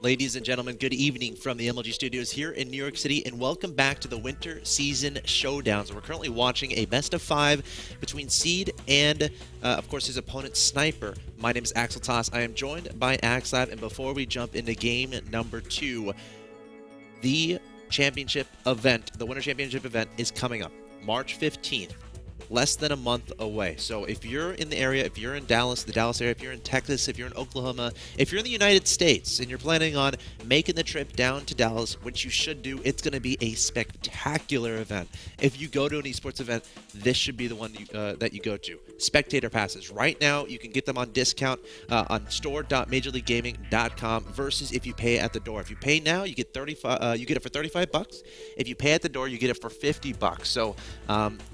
Ladies and gentlemen, good evening from the MLG studios here in New York City, and welcome back to the Winter Season Showdowns. We're currently watching a best-of-5 between Seed and, of course, his opponent, Sniper. My name is axeltoss. I am joined by axslav, and before we jump into game number 2, the championship event, the Winter Championship event, is coming up March 15th. Less than a month away. So if you're in the area, if you're in Dallas, the Dallas area, if you're in Texas, if you're in Oklahoma, if you're in the United States and you're planning on making the trip down to Dallas, which you should do, it's going to be a spectacular event. If you go to an esports event, this should be the one that you go to. Spectator passes. Right now, you can get them on discount on store.majorleaguegaming.com versus if you pay at the door. If you pay now, you get you get it for $35. If you pay at the door, you get it for $50. So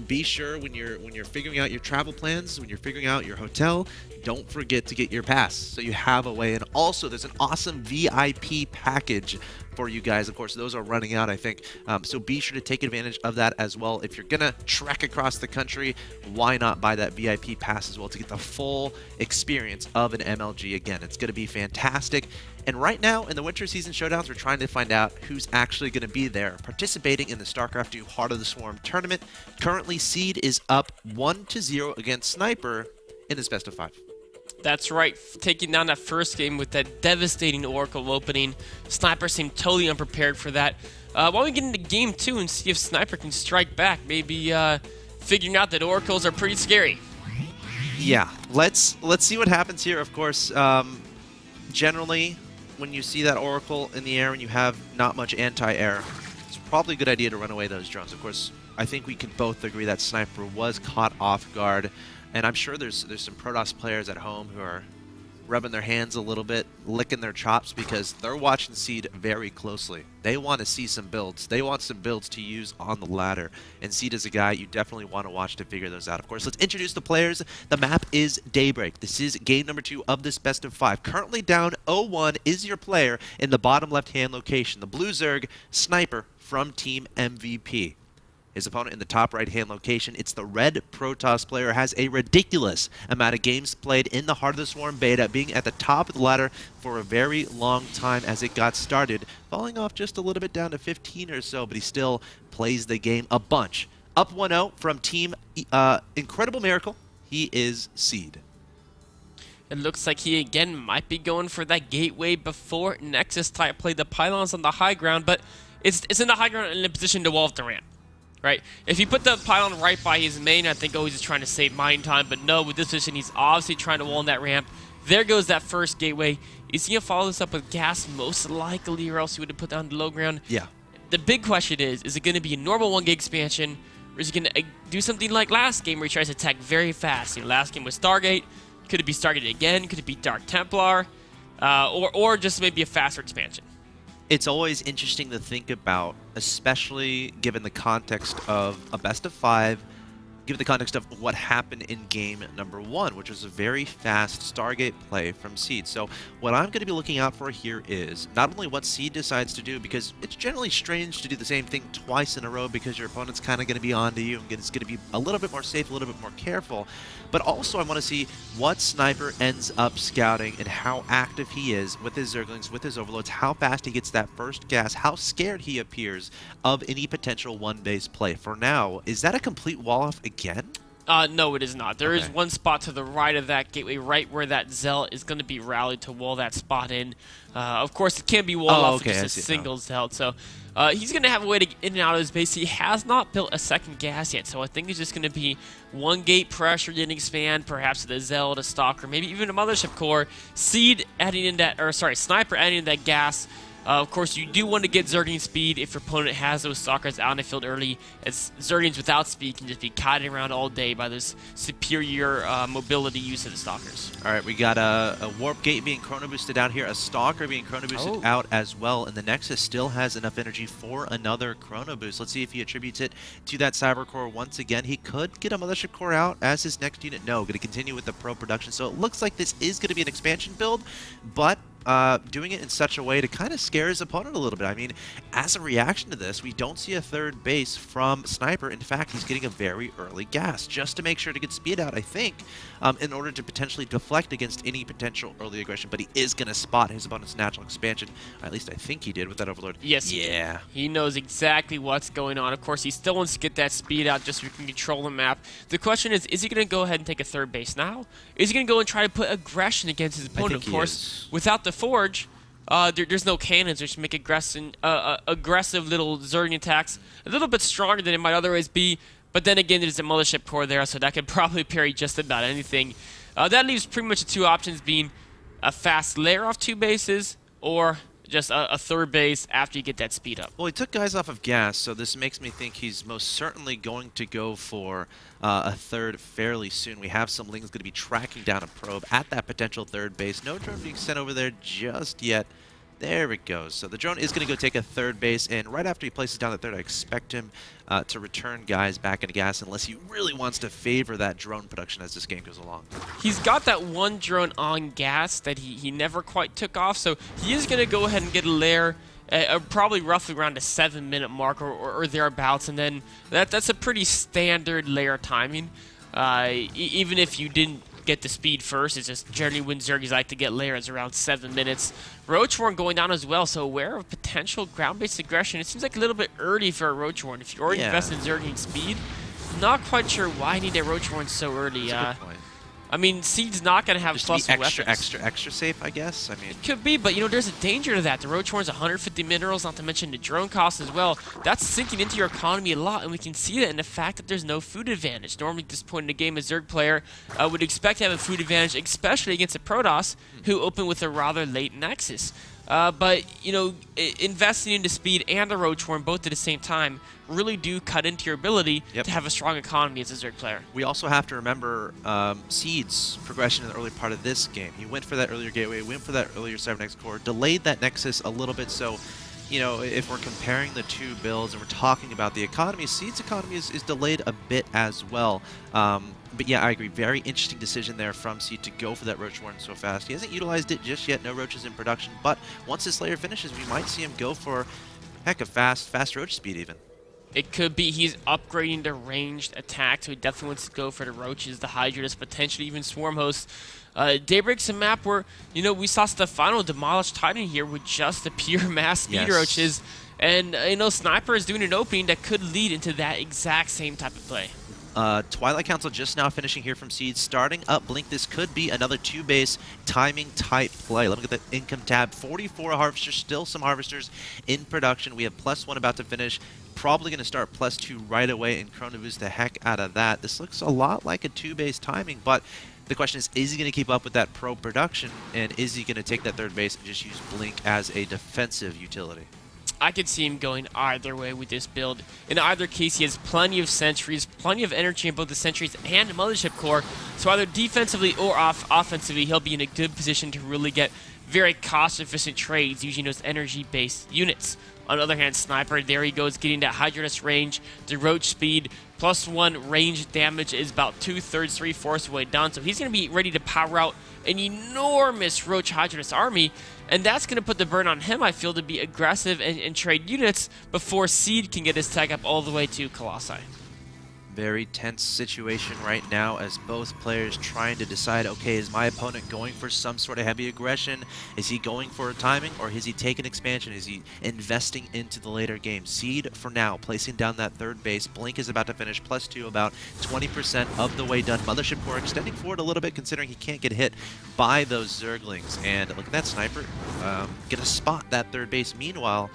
be sure when you're figuring out your travel plans, when you're figuring out your hotel, don't forget to get your pass so you have a way. And also, there's an awesome VIP package for you guys. Of course, those are running out, I think. So be sure to take advantage of that as well. If you're gonna trek across the country, why not buy that VIP pass as well to get the full experience of an MLG? Again, it's gonna be fantastic. And right now in the Winter Season Showdowns, we're trying to find out who's actually going to be there participating in the StarCraft 2 Heart of the Swarm tournament. Currently, Seed is up 1-0 against Sniper in this best-of-5. That's right, taking down that first game with that devastating Oracle opening. Sniper seemed totally unprepared for that. Why don't we get into game 2 and see if Sniper can strike back? Maybe figuring out that Oracles are pretty scary. Yeah, let's see what happens here. Of course, generally, when you see that Oracle in the air and you have not much anti-air, it's probably a good idea to run away those drones. Of course, I think we can both agree that Sniper was caught off guard, and I'm sure there's some Protoss players at home who are rubbing their hands a little bit, licking their chops, because they're watching Seed very closely. They want to see some builds. They want some builds to use on the ladder, and Seed is a guy you definitely want to watch to figure those out. Of course, let's introduce the players. The map is Daybreak. This is game number 2 of this best-of-5. Currently down 0-1 is your player in the bottom left-hand location, the Blue Zerg Sniper from Team MVP. His opponent in the top right-hand location, it's the red Protoss player, has a ridiculous amount of games played in the Heart of the Swarm beta, being at the top of the ladder for a very long time as it got started, falling off just a little bit down to 15 or so, but he still plays the game a bunch. Up 1-0 from Team Incredible Miracle, he is Seed. It looks like he again might be going for that gateway before Nexus type play. The pylon's on the high ground, but it's in the high ground in a position to wall off the ramp. Right? If you put the pylon right by his main, I think he's just trying to save mine time, but no, with this position, he's obviously trying to wall in that ramp. There goes that first gateway. Is he going to follow this up with gas? Most likely, or else he would have put down the low ground. Yeah. The big question is it going to be a normal 1 gig expansion, or is he going to do something like last game where he tries to attack very fast? You know, last game was Stargate. Could it be Stargate again? Could it be Dark Templar? Or just maybe a faster expansion? It's always interesting to think about, especially given the context of a best-of-5, given the context of what happened in game number 1, which was a very fast Stargate play from Seed. So what I'm going to be looking out for here is not only what Seed decides to do, because it's generally strange to do the same thing twice in a row because your opponent's kind of going to be onto you and it's going to be a little bit more safe, a little bit more careful, but also I want to see what Sniper ends up scouting and how active he is with his Zerglings, with his Overlords, how fast he gets that first gas, how scared he appears of any potential 1-base play. For now, is that a complete wall-off again? No, it is not. There is one spot to the right of that gateway, right where that Zealot is going to be rallied to wall that spot in. Of course, it can be walled off with just a single Zealot. So he's going to have a way to get in and out of his base. He has not built a second gas yet, so I think it's just going to be 1 gate pressure getting expand, perhaps the Zealot, a Stalker, maybe even a Mothership Core. Seed adding in that, or sorry, Sniper adding in that gas. Of course, you do want to get Zergling speed if your opponent has those Stalkers out in the field early, as Zerglings without speed can just be kiting around all day by this superior mobility use of the Stalkers. All right, we got a Warp Gate being chrono boosted out here, a Stalker being chrono boosted out as well, and the Nexus still has enough energy for another chrono boost. Let's see if he attributes it to that Cyber Core once again. He could get a Mothership Core out as his next unit. No, going to continue with the Pro production, so it looks like this is going to be an expansion build, but doing it in such a way to kind of scare his opponent a little bit. I mean, as a reaction to this, we don't see a third base from Sniper. In fact, he's getting a very early gas just to make sure to get speed out, I think, in order to potentially deflect against any potential early aggression. But he is going to spot his opponent's natural expansion. Or at least I think he did with that Overlord. Yes, yeah. He knows exactly what's going on. Of course, he still wants to get that speed out just so he can control the map. The question is he going to go ahead and take a third base now? Is he going to go and try to put aggression against his opponent? Of course, without the Forge, there's no cannons which make aggressive little Zerging attacks a little bit stronger than it might otherwise be. But then again, there's a Mothership Core there, so that could probably parry just about anything. That leaves pretty much the two options being a fast layer off 2 bases or just a third base after you get that speed up. Well, he took guys off of gas, so this makes me think he's most certainly going to go for a third fairly soon. We have some Lings going to be tracking down a probe at that potential third base. No drone being sent over there just yet. There it goes. So the drone is going to go take a third base, and right after he places down the third, I expect him to return guys back into gas unless he really wants to favor that drone production as this game goes along. He's got that one drone on gas that he never quite took off, so he is going to go ahead and get a lair probably roughly around a 7-minute mark or thereabouts, and then that's a pretty standard lair timing. Even if you didn't get the speed first, it's just generally when Zergies like to get layers around 7 minutes. Roachhorn going down as well, so aware of potential ground-based aggression. It seems like a little bit early for a Roachhorn. If you already invested in Zerging speed, not quite sure why you need a Roachhorn so early. That's a good point. I mean, Seed's not going to have just plus to be weapons. extra safe, I guess. I mean, it could be, but you know, there's a danger to that. The Roachhorn's 150 minerals, not to mention the drone cost as well. That's sinking into your economy a lot, and we can see that in the fact that there's no food advantage. Normally, at this point in the game, a Zerg player would expect to have a food advantage, especially against a Protoss who open with a rather late Nexus. But, you know, investing into speed and the Roachhorn both at the same time really do cut into your ability to have a strong economy as a Zerg player. We also have to remember Seed's progression in the early part of this game. He went for that earlier gateway, went for that earlier Cybernex core, delayed that Nexus a little bit, so you know, if we're comparing the two builds and we're talking about the economy, Seed's economy is delayed a bit as well. But yeah, I agree. Very interesting decision there from Seed to go for that Roachhorn so fast. He hasn't utilized it just yet. No Roaches in production. But once this layer finishes, we might see him go for, heck, a fast Roach speed even. It could be he's upgrading to ranged attack, so he definitely wants to go for the Roaches, the Hydras, potentially even Swarm Hosts. Daybreak's a map where, you know, we saw Stefano demolish Titan here with just the pure mass speed Roaches. And, you know, Sniper is doing an opening that could lead into that exact same type of play. Twilight Council just now finishing here from Seed. Starting up Blink, this could be another 2-base timing type play. Let me get the income tab. 44 harvesters, still some harvesters in production. We have +1 about to finish. Probably going to start +2 right away and Chronoboost the heck out of that. This looks a lot like a 2-base timing, but the question is he going to keep up with that pro production, and is he going to take that third base and just use Blink as a defensive utility? I could see him going either way with this build. In either case, he has plenty of sentries, plenty of energy in both the sentries and the Mothership Core, so either defensively or offensively, he'll be in a good position to really get very cost-efficient trades using those energy-based units. On the other hand, Sniper, there he goes, getting that Hydranus range, the Roach speed, +1 range damage is about 2/3, 3/4 of the way done, so he's going to be ready to power out an enormous Roach Hydranus army, and that's going to put the burn on him, I feel, to be aggressive and trade units before Seed can get his tech up all the way to Colossi. Very tense situation right now as both players trying to decide, okay, is my opponent going for some sort of heavy aggression? Is he going for a timing, or is he taking expansion? Is he investing into the later game? Seed, for now, placing down that third base. Blink is about to finish +2, about 20% of the way done. Mothership Core extending forward a little bit, considering he can't get hit by those Zerglings. And look at that Sniper, gonna spot that third base. Meanwhile,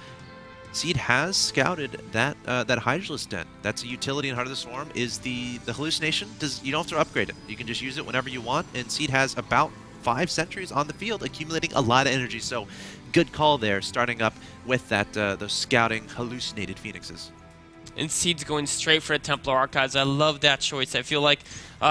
Seed has scouted that that Hydralisk Den. That's a utility in Heart of the Swarm. Is the hallucination? You don't have to upgrade it. You can just use it whenever you want. And Seed has about 5 sentries on the field, accumulating a lot of energy. So, good call there, starting up with that those scouting hallucinated phoenixes. And Seed's going straight for the Templar Archives. I love that choice. I feel like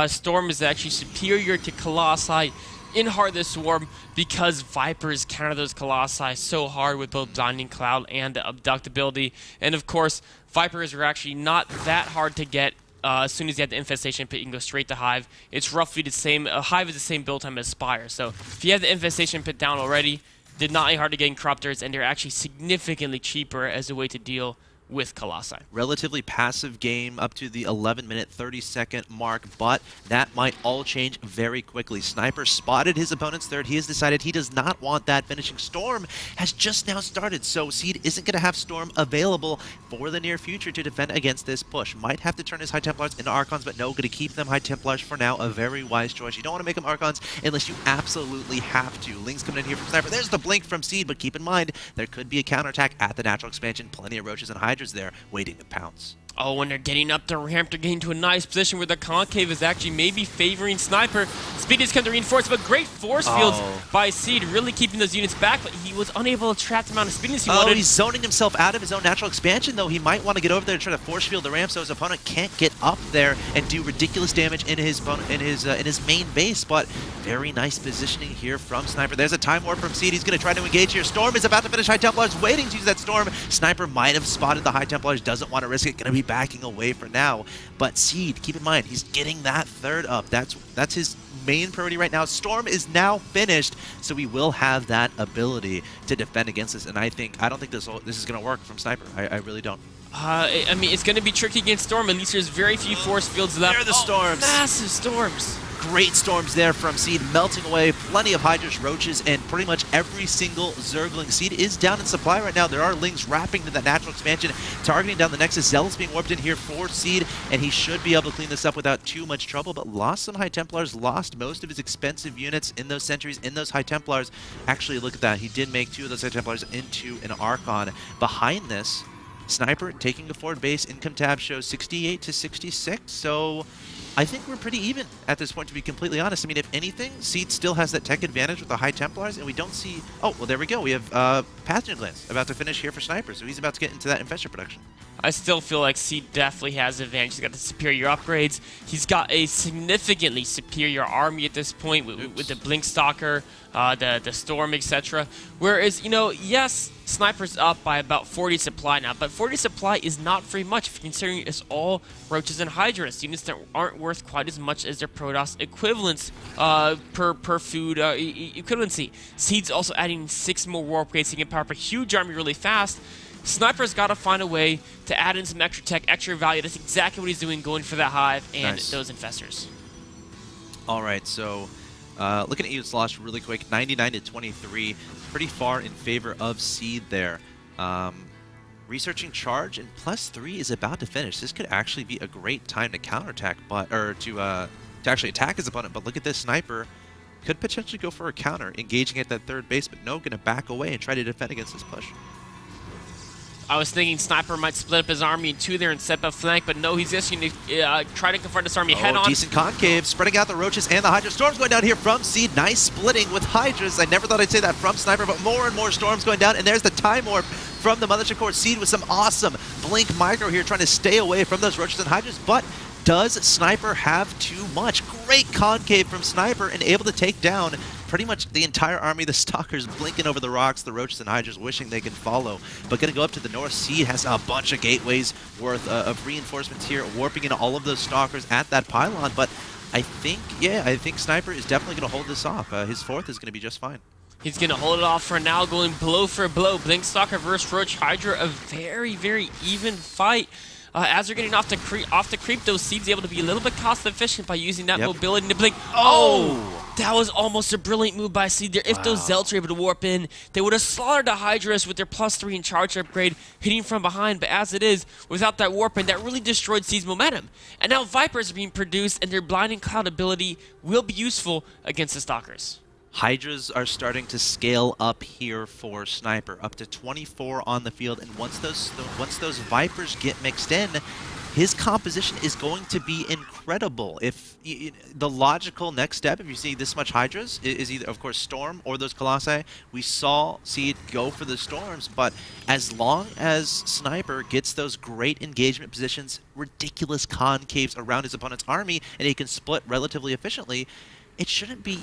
Storm is actually superior to Colossi in Heart of the Swarm because Vipers counter those Colossi so hard with both Blinding Cloud and Abduct ability. And of course, Vipers are actually not that hard to get. As soon as you have the Infestation Pit, you can go straight to Hive. It's roughly the same. Hive is the same build time as Spire. So if you have the Infestation Pit down already, did not hard to getting Corruptors, and they're actually significantly cheaper as a way to deal with Colossi. Relatively passive game up to the 11-minute, 30-second mark, but that might all change very quickly. Sniper spotted his opponent's third. He has decided he does not want that finishing. Storm has just now started, so Seed isn't going to have Storm available for the near future to defend against this push. Might have to turn his High Templars into Archons, but no, going to keep them High Templars for now. A very wise choice. You don't want to make them Archons unless you absolutely have to. Link's coming in here from Sniper. There's the blink from Seed, but keep in mind, there could be a counterattack at the natural expansion. Plenty of Roaches and Hydras there waiting to pounce. Oh, when they're getting up the ramp, they're getting to a nice position where the concave is actually maybe favoring Sniper. Speed is going to reinforce, but great force fields by Seed, really keeping those units back, but he was unable to trap the amount of speediness he wanted. He's zoning himself out of his own natural expansion, though. He might want to get over there and try to force field the ramp so his opponent can't get up there and do ridiculous damage in his main base, but very nice positioning here from Sniper. There's a Time Warp from Seed. He's going to try to engage here. Storm is about to finish High Templars, waiting to use that Storm. Sniper might have spotted the High Templars, doesn't want to risk it, going to be backing away for now. But Seed, keep in mind, he's getting that third up. That's his main priority right now. Storm is now finished, so we will have that ability to defend against this. And I don't think this is going to work from Sniper. I really don't. I mean, it's going to be tricky against Storm. At least there's very few force fields left. There are the storms. Massive storms. Great storms there from Seed, melting away plenty of Hydras, Roaches, and pretty much every single Zergling. Seed is down in supply right now. There are Lings wrapping to that natural expansion, targeting down the Nexus. Zealot's being warped in here for Seed, and he should be able to clean this up without too much trouble, but lost some High Templars, lost most of his expensive units in those sentries, in those High Templars. Actually, look at that. He did make 2 of those High Templars into an Archon. Behind this, Sniper taking a forward base. Income tab shows 68 to 66, so I think we're pretty even at this point, to be completely honest. I mean, if anything, Seed still has that tech advantage with the High Templars, and we don't see... Oh, well, there we go. We have Pathogen Glance about to finish here for Sniper, so he's about to get into that Infestor production. I still feel like Seed definitely has advantage. He's got the superior upgrades. He's got a significantly superior army at this point with the Blink Stalker, the Storm, etc. Whereas, you know, yes, Sniper's up by about 40 supply now, but 40 supply is not very much considering it's all Roaches and Hydras, units that aren't worth quite as much as their Protoss equivalents per food equivalency. Seed's also adding 6 more war upgrades, so he can power up a huge army really fast. Sniper's got to find a way to add in some extra tech, extra value. That's exactly what he's doing, going for that Hive and those Infestors. All right, so looking at units lost really quick, 99 to 23, pretty far in favor of Seed there. Researching Charge and +3 is about to finish. This could actually be a great time to counterattack, to actually attack his opponent. But look at this, Sniper could potentially go for a counter, engaging at that third base, but no, going to back away and try to defend against this push. I was thinking Sniper might split up his army in 2 there and set up flank, but no, he's just going to try to confront this army head-on. Decent concave, spreading out the Roaches and the Hydra. Storms going down here from Seed. Nice splitting with Hydras. I never thought I'd say that from Sniper, but more and more storms going down. And there's the Time Warp from the Mothership Core. Seed with some awesome Blink Micro here, trying to stay away from those Roaches and Hydras, but does Sniper have too much? Great concave from Sniper and able to take down pretty much the entire army. The Stalkers blinking over the rocks, the Roaches and Hydras wishing they could follow. But going to go up to the north. Seed has a bunch of gateways worth of reinforcements here, warping into all of those Stalkers at that pylon. But I think Sniper is definitely going to hold this off. His 4th is going to be just fine. He's going to hold it off for now, going blow for blow. Blink Stalker versus Roach Hydra, a very, very even fight. As they're getting off the creep, those Seeds able to be a little bit cost efficient by using that mobility to blink. Oh, that was almost a brilliant move by Seed there. If those Zealots were able to warp in, they would have slaughtered the Hydras with their +3 in charge upgrade, hitting from behind. But as it is, without that warp in, that really destroyed Seed's momentum. And now Vipers are being produced, and their Blinding Cloud ability will be useful against the Stalkers. Hydras are starting to scale up here for Sniper, up to 24 on the field, and once those Vipers get mixed in, his composition is going to be incredible. If the logical next step, if you see this much Hydras, is either, of course, Storm or those Colossi. We saw Seed go for the Storms, but as long as Sniper gets those great engagement positions, ridiculous concaves around his opponent's army, and he can split relatively efficiently, it shouldn't be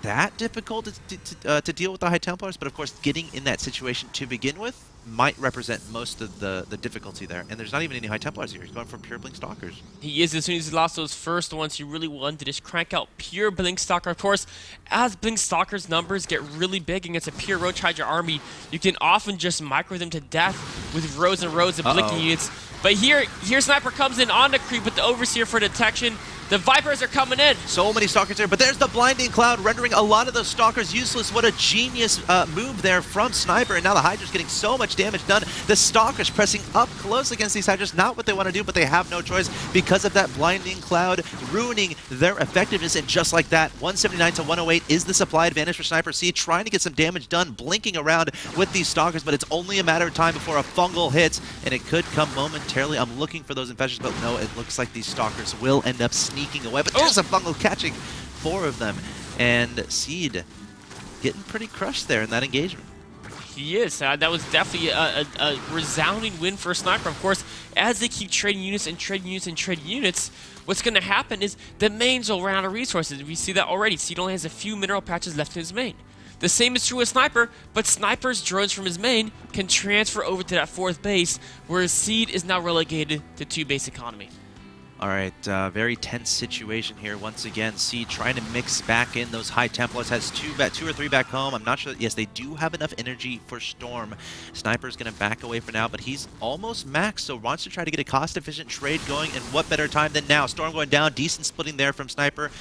that difficult to deal with the High Templars, but of course getting in that situation to begin with might represent most of the difficulty there. And there's not even any High Templars here. He's going for pure Blink Stalkers. He is. As soon as he lost those first ones, he really wanted to just crank out pure Blink Stalker. Of course, as Blink Stalker's numbers get really big against a pure Roach Hydra army, you can often just micro them to death with rows and rows of blinking units. But here Sniper comes in on the creep with the Overseer for detection. The Vipers are coming in. So many Stalkers there, but there's the Blinding Cloud, rendering a lot of those Stalkers useless. What a genius move there from Sniper, and now the Hydra's getting so much damage done. The Stalkers pressing up close against these Hydras, not what they want to do, but they have no choice because of that Blinding Cloud, ruining their effectiveness, and just like that, 179 to 108 is the supply advantage for Sniper C, trying to get some damage done, blinking around with these Stalkers, but it's only a matter of time before a fungal hits, and it could come momentarily. I'm looking for those infections, but no, it looks like these Stalkers will end up sneaking away, but there's a fungal catching 4 of them, and Seed getting pretty crushed there in that engagement. He is. That was definitely a resounding win for Sniper. Of course, as they keep trading units and trading units and trading units, what's going to happen is the mains will run out of resources. We see that already. Seed only has a few mineral patches left in his main. The same is true with Sniper, but Sniper's drones from his main can transfer over to that 4th base, whereas Seed is now relegated to 2-base economy. All right, very tense situation here. Once again, Seed trying to mix back in those High Templars. Has 2 or 3 back home. I'm not sure. Yes, they do have enough energy for Storm. Sniper's going to back away for now, but he's almost maxed, so wants to try to get a cost-efficient trade going, and what better time than now? Storm going down, decent splitting there from Sniper.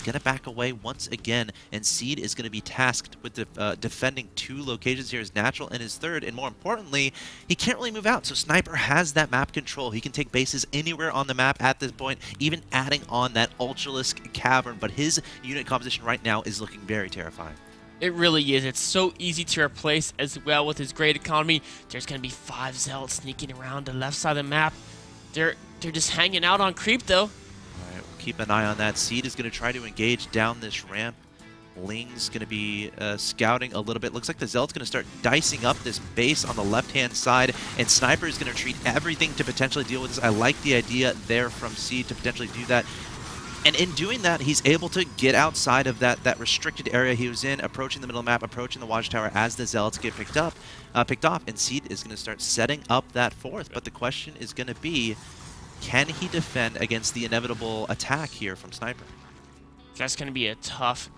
Going to back away once again, and Seed is going to be tasked with defending 2 locations here, his natural and his 3rd, and more importantly, he can't really move out, so Sniper has that map control. He can take bases anywhere on the map at this point, even adding on that Ultralisk Cavern, but his unit composition right now is looking very terrifying. It really is. It's so easy to replace as well with his great economy. There's going to be 5 Zealots sneaking around the left side of the map. They're just hanging out on creep, though. All right, we'll keep an eye on that. Seed is going to try to engage down this ramp. Ling's going to be scouting a little bit. Looks like the Zealot's going to start dicing up this base on the left-hand side, and Sniper is going to treat everything to potentially deal with this. I like the idea there from Seed to potentially do that. And in doing that, he's able to get outside of that restricted area he was in, approaching the middle map, approaching the Watchtower as the Zealots get picked off, and Seed is going to start setting up that 4th. But the question is going to be, can he defend against the inevitable attack here from Sniper? That's going to be a tough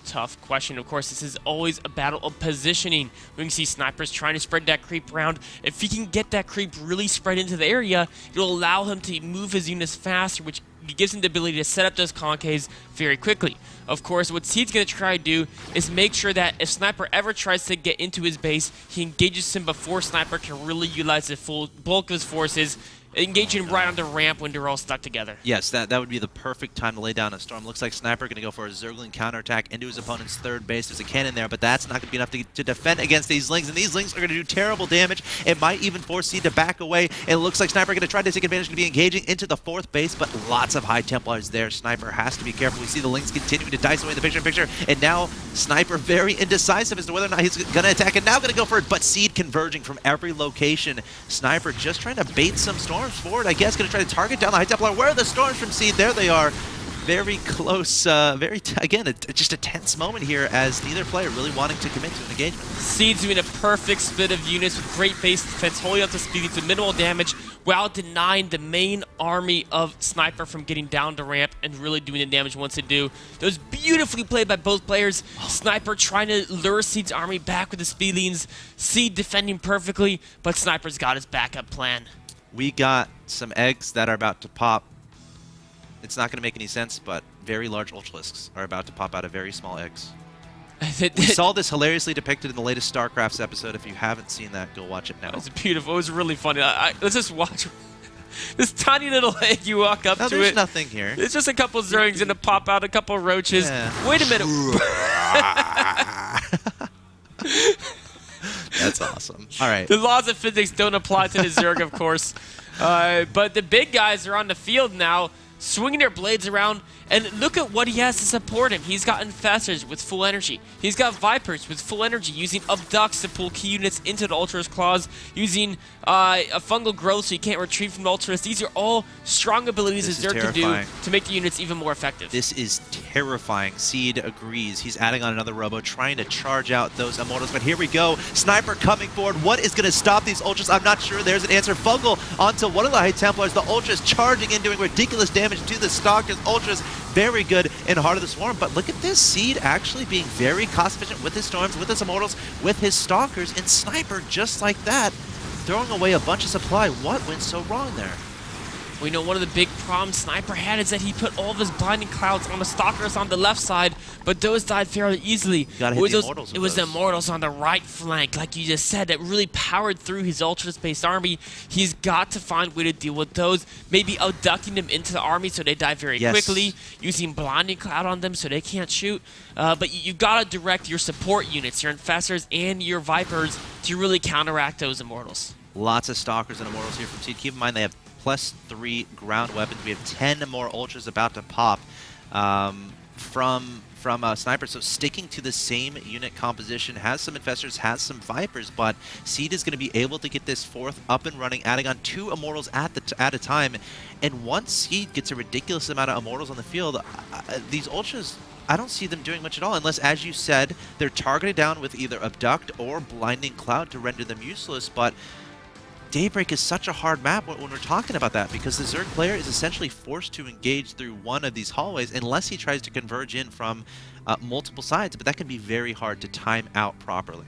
question. Of course, this is always a battle of positioning. We can see Snipers trying to spread that creep around. If he can get that creep really spread into the area, it'll allow him to move his units faster, which gives him the ability to set up those concaves very quickly. Of course, what Seed's going to try to do is make sure that if Sniper ever tries to get into his base, he engages him before Sniper can really utilize the full bulk of his forces, engaging right on the ramp when they're all stuck together. Yes, that would be the perfect time to lay down a Storm. Looks like Sniper going to go for a Zergling counterattack into his opponent's 3rd base. There's a cannon there, but that's not going to be enough to defend against these Lings, and these Lings are going to do terrible damage. It might even force Seed to back away. It looks like Sniper going to try to take advantage, going to be engaging into the 4th base, but lots of High Templars there. Sniper has to be careful. We see the Lings continuing to dice away in the picture-in-picture, and now Sniper very indecisive as to whether or not he's going to attack, and now going to go for it, but Seed converging from every location. Sniper just trying to bait some Storms forward, I guess. Going to try to target down the High Templar. Where are the Storms from Seed? There they are. Very close. Again, just a tense moment here as neither player really wanting to commit to an engagement. Seed's doing a perfect split of units with great base defense, holding up to speed to minimal damage while denying the main army of Sniper from getting down the ramp and really doing the damage once it do. That was beautifully played by both players. Sniper trying to lure Seed's army back with the speedlings. Seed defending perfectly, but Sniper's got his backup plan. We got some eggs that are about to pop. It's not going to make any sense, but very large Ultralisks are about to pop out of very small eggs. We saw this hilariously depicted in the latest StarCraft episode. If you haven't seen that, go watch it now. It was beautiful. It was really funny. Let's just watch this tiny little egg. You walk up to it. There's nothing here. It's just a couple Zerglings and a pop out, a couple roaches. Yeah. Wait a minute. That's awesome. All right. The laws of physics don't apply to the Zerg, of course. But the big guys are on the field now, swinging their blades around, And look at what he has to support him. He's got Infestors with full energy. He's got Vipers with full energy, using Abducts to pull key units into the Ultra's claws, using a Fungal Growth so you can't retreat from the Ultras. These are all strong abilities that Zerg can do to make the units even more effective. This is terrifying. Seed agrees. He's adding on another Robo, trying to charge out those Immortals. But here we go. Sniper coming forward. What is going to stop these Ultras? I'm not sure. There's an answer. Fungal onto one of the High Templars. The Ultras charging in, doing ridiculous damage to the Stalkers. Ultras very good in Heart of the Swarm. But look at this. Seed actually being very cost efficient with his Storms, with his Immortals, with his Stalkers, and Sniper just like that, throwing away a bunch of supply. What went so wrong there? We know one of the big problems Sniper had is that he put all of his blinding clouds on the Stalkers on the left side, but those died fairly easily. It was the Immortals on the right flank, like you just said, that really powered through his Ultra-based army. He's got to find a way to deal with those, maybe abducting them into the army so they die very quickly, using blinding cloud on them so they can't shoot. But you've got to direct your support units, your Infestors and your Vipers, to really counteract those Immortals. Lots of Stalkers and Immortals here from Seed. Keep in mind they have +3 ground weapons. We have 10 more Ultras about to pop from Sniper. So sticking to the same unit composition, has some Infestors, has some Vipers, but Seed is going to be able to get this fourth up and running, adding on 2 Immortals at a time. And once Seed gets a ridiculous amount of Immortals on the field, these Ultras, I don't see them doing much at all, unless, as you said, they're targeted down with either Abduct or Blinding Cloud to render them useless. But Daybreak is such a hard map when we're talking about that, because the Zerg player is essentially forced to engage through one of these hallways unless he tries to converge in from multiple sides, but that can be very hard to time out properly.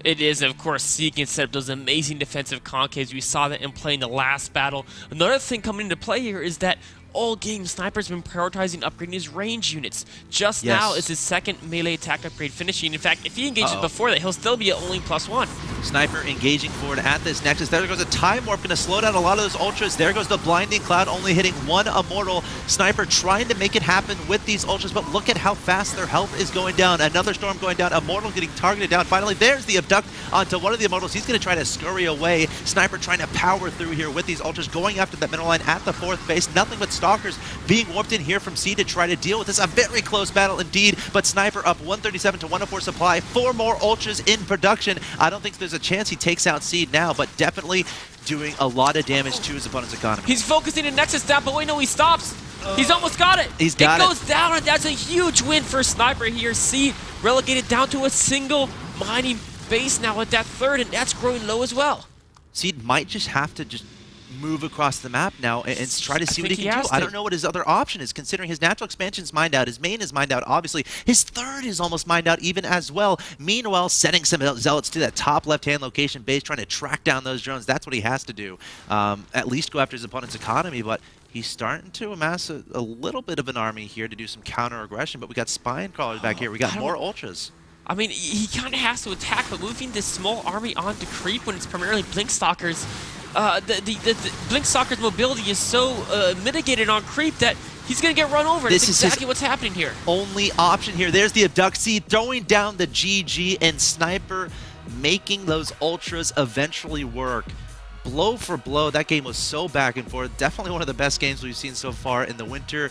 It is, of course, Seed can set up those amazing defensive concaves. We saw that in play in the last battle. Another thing coming into play here is that all game, Sniper's been prioritizing upgrading his range units. Just now is his second melee attack upgrade finishing. In fact, if he engages before that, he'll still be at only +1. Sniper engaging forward at this Nexus. There goes a Time Warp, going to slow down a lot of those Ultras. There goes the Blinding Cloud, only hitting 1 Immortal. Sniper trying to make it happen with these Ultras, but look at how fast their health is going down. Another Storm going down. Immortal getting targeted down. Finally, there's the Abduct onto one of the Immortals. He's going to try to scurry away. Sniper trying to power through here with these Ultras, going after that middle line at the 4th base. Nothing but Stalkers being warped in here from Seed to try to deal with this. A very close battle indeed, but Sniper up 137 to 104 supply. 4 more Ultras in production. I don't think there's a chance he takes out Seed now, but definitely doing a lot of damage to his opponent's economy. He's focusing the Nexus down, but wait, no, he stops. He's almost got it. It goes down, and that's a huge win for Sniper here. Seed relegated down to a single mining base now at that 3rd, and that's growing low as well. Seed might just have to move across the map now and try to see what he can do. I don't know what his other option is, considering his natural expansion's mined out, his main is mined out, obviously. His 3rd is almost mined out even as well. Meanwhile, sending some Zealots to that top left-hand location base, trying to track down those drones. That's what he has to do. At least go after his opponent's economy, but he's starting to amass a little bit of an army here to do some counter-aggression, but we got Spine Crawlers back here. We got more Ultras. I mean, he kind of has to attack, but moving this small army onto creep when it's primarily Blink Stalkers, the Blink Stalker's mobility is so mitigated on creep that he's going to get run over. That's exactly what's happening here. Only option here. There's the Abduct Seed throwing down the GG, and Sniper making those Ultras eventually work. Blow for blow, that game was so back and forth. Definitely one of the best games we've seen so far in the winter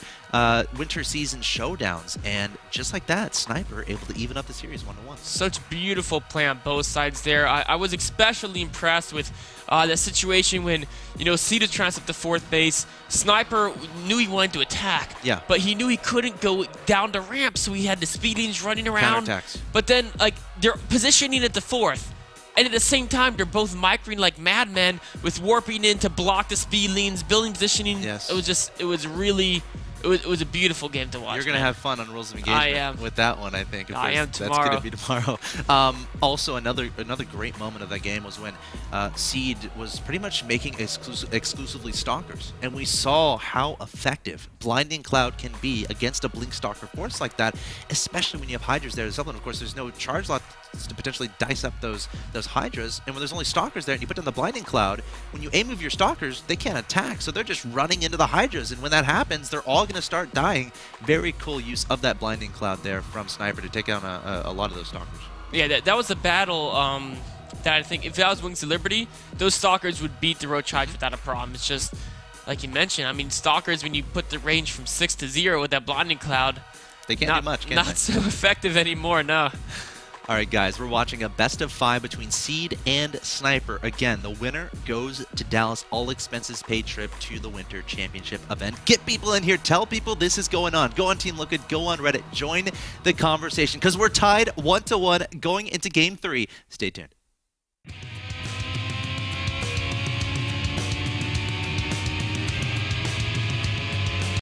season showdowns. And just like that, Sniper able to even up the series 1-1. Such beautiful play on both sides there. I was especially impressed with the situation when, you know, Seed is trying to set the 4th base. Sniper knew he wanted to attack, but he knew he couldn't go down the ramp, so he had the speedings running around. But then, like, they're positioning at the 4th. And at the same time, they're both microing like madmen with warping in to block the speed leans, building positioning. It was a beautiful game to watch. You're going to have fun on Rules of Engagement with that one, I think. I am tomorrow. That's going to be tomorrow. Also, another great moment of that game was when Seed was pretty much making exclusively Stalkers. And we saw how effective Blinding Cloud can be against a Blink Stalker force like that, especially when you have Hydras there as well. And of course, there's no charge lot to potentially dice up those Hydras. And when there's only Stalkers there and you put down the Blinding Cloud, when you aim with your Stalkers, they can't attack. So they're just running into the Hydras. And when that happens, they're all going to start dying. Very cool use of that Blinding Cloud there from Sniper to take down a lot of those Stalkers. Yeah, that was a battle that I think if that was Wings of Liberty, those Stalkers would beat the Roach Hydra without a problem. It's just like you mentioned, I mean, Stalkers, when you put the range from 6 to 0 with that blinding cloud, they can't do much, can they? Not so effective anymore, no. All right, guys, we're watching a best of 5 between Seed and Sniper. Again, the winner goes to Dallas, all expenses paid trip to the Winter Championship event. Get people in here. Tell people this is going on. Go on Team Liquid. Go on Reddit. Join the conversation because we're tied 1-1 going into Game 3. Stay tuned.